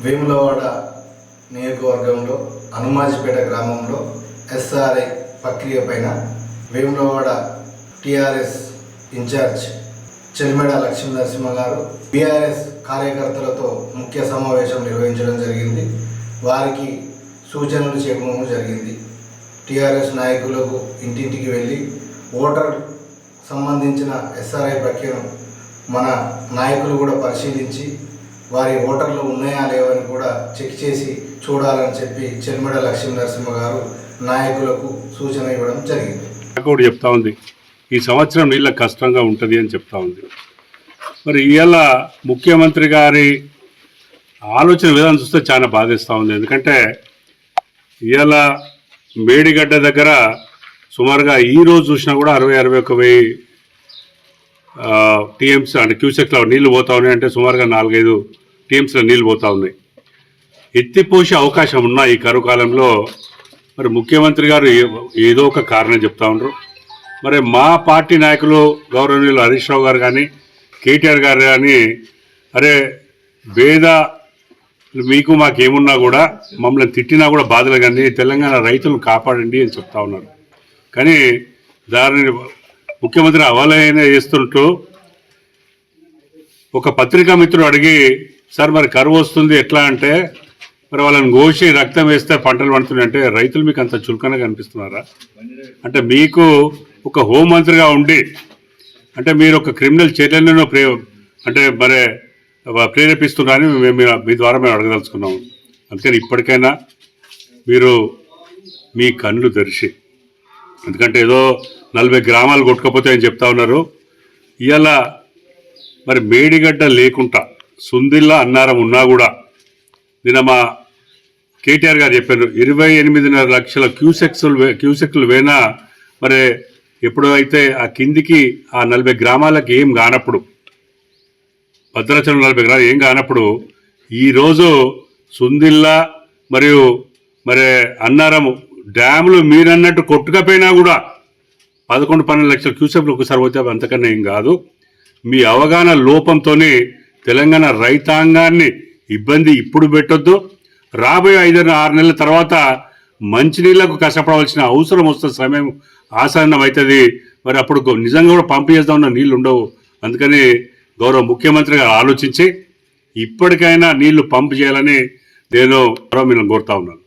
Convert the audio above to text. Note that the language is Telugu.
వేములవాడ నియోజకవర్గంలో హనుమాజిపేట గ్రామంలో ఎస్ఆర్ఐ ప్రక్రియ పైన వేములవాడ టీఆర్ఎస్ ఇన్ఛార్జ్ చెలిమెడ లక్ష్మీ నరసింహ గారు బీఆర్ఎస్ కార్యకర్తలతో ముఖ్య సమావేశం నిర్వహించడం జరిగింది. వారికి సూచనలు చేయడం జరిగింది. టీఆర్ఎస్ నాయకులకు ఇంటింటికి వెళ్ళి ఓటర్ సంబంధించిన ఎస్ఆర్ఐ ప్రక్రియను మన నాయకులు కూడా పరిశీలించి వారి ఓటర్లు ఉన్నాయా లేవని కూడా చెక్ చేసి చూడాలని చెప్పి చెలిమెడ లక్ష్మీ నరసింహ గారు నాయకులకు సూచన ఇవ్వడం జరిగింది. కూడా చెప్తా ఉంది, ఈ సంవత్సరం నీళ్ళ కష్టంగా ఉంటుంది అని చెప్తా ఉంది. మరి ఇవాళ ముఖ్యమంత్రి గారి ఆలోచన విధానం చూస్తే చాలా బాధిస్తూ ఉంది. ఎందుకంటే ఇవాళ మేడిగడ్డ దగ్గర సుమారుగా ఈరోజు చూసినా కూడా 60-61,000 టీఎంసీ అంటే క్యూసెక్లో నీళ్లు పోతా ఉన్నాయి. అంటే సుమారుగా 4-5 టీఎంసీలో నీళ్ళు పోతా ఉన్నాయి. ఎత్తిపోసే అవకాశం ఉన్న ఈ కరువు కాలంలో మరి ముఖ్యమంత్రి గారు ఏదో ఒక కారణం చెప్తా ఉన్నారు. మరి మా పార్టీ నాయకులు గౌరవనీయులు హరీష్ రావు గారు కానీ కేటీఆర్ గారు కానీ అరే భేద మీకు మాకేమున్నా కూడా మమ్మల్ని తిట్టినా కూడా బాధలు కానీ తెలంగాణ రైతులను కాపాడండి అని చెప్తా ఉన్నారు. కానీ దానిని ముఖ్యమంత్రి అవలైన చేస్తుంటూ ఒక పత్రికా మిత్రుడు అడిగి, సార్ మరి కరువు వస్తుంది ఎట్లా అంటే మరి వాళ్ళని కోసి రక్తం వేస్తే పంటలు పండుతున్నాయి అంటే రైతులు మీకు అంత చులకనగా కనిపిస్తున్నారా? అంటే మీకు ఒక హోంమంత్రిగా ఉండి అంటే మీరు ఒక క్రిమినల్ చర్యలను అంటే మరి ప్రేరేపిస్తున్నారని మీ ద్వారా మేము అడగదలుచుకున్నాము. అందుకని ఇప్పటికైనా మీరు మీ కళ్ళు తెరిచి, ఎందుకంటే ఏదో 40 గ్రామాలు కొట్టుకపోతే అని చెప్తా ఉన్నారు. ఇవాళ మరి మేడిగడ్డ లేకుండా సుందిల్లా అన్నారం ఉన్నా కూడా నిన్న మా కేటీఆర్ గారు చెప్పారు 28.5 లక్షల క్యూసెక్లు వేనా మరి ఎప్పుడైతే ఆ కిందికి ఆ 40 గ్రామాలకు ఏం కానప్పుడు భద్రాచలం 40 గ్రామాలు ఏం కానప్పుడు ఈరోజు సుందిల్లా మరియు మరి అన్నారము డ్యాములు మీరన్నట్టు కొట్టుకపోయినా కూడా 11-12 లక్షల క్యూసెక్లు ఒకసారి పోతే అంతకన్నా ఏం కాదు. మీ అవగాహన లోపంతోనే తెలంగాణ రైతాంగాన్ని ఇబ్బంది ఇప్పుడు పెట్టొద్దు. రాబోయే 5-6 నెలల తర్వాత మంచినీళ్లకు కష్టపడవలసిన అవసరం వస్తున్న సమయం ఆసన్నం అవుతుంది. మరి అప్పుడు నిజంగా కూడా పంపు చేద్దాం ఉన్న నీళ్లు ఉండవు. అందుకని గౌరవ ముఖ్యమంత్రి గారు ఆలోచించి ఇప్పటికైనా నీళ్లు పంపు చేయాలని నేను మిమ్మల్ని కోరుతా ఉన్నాను.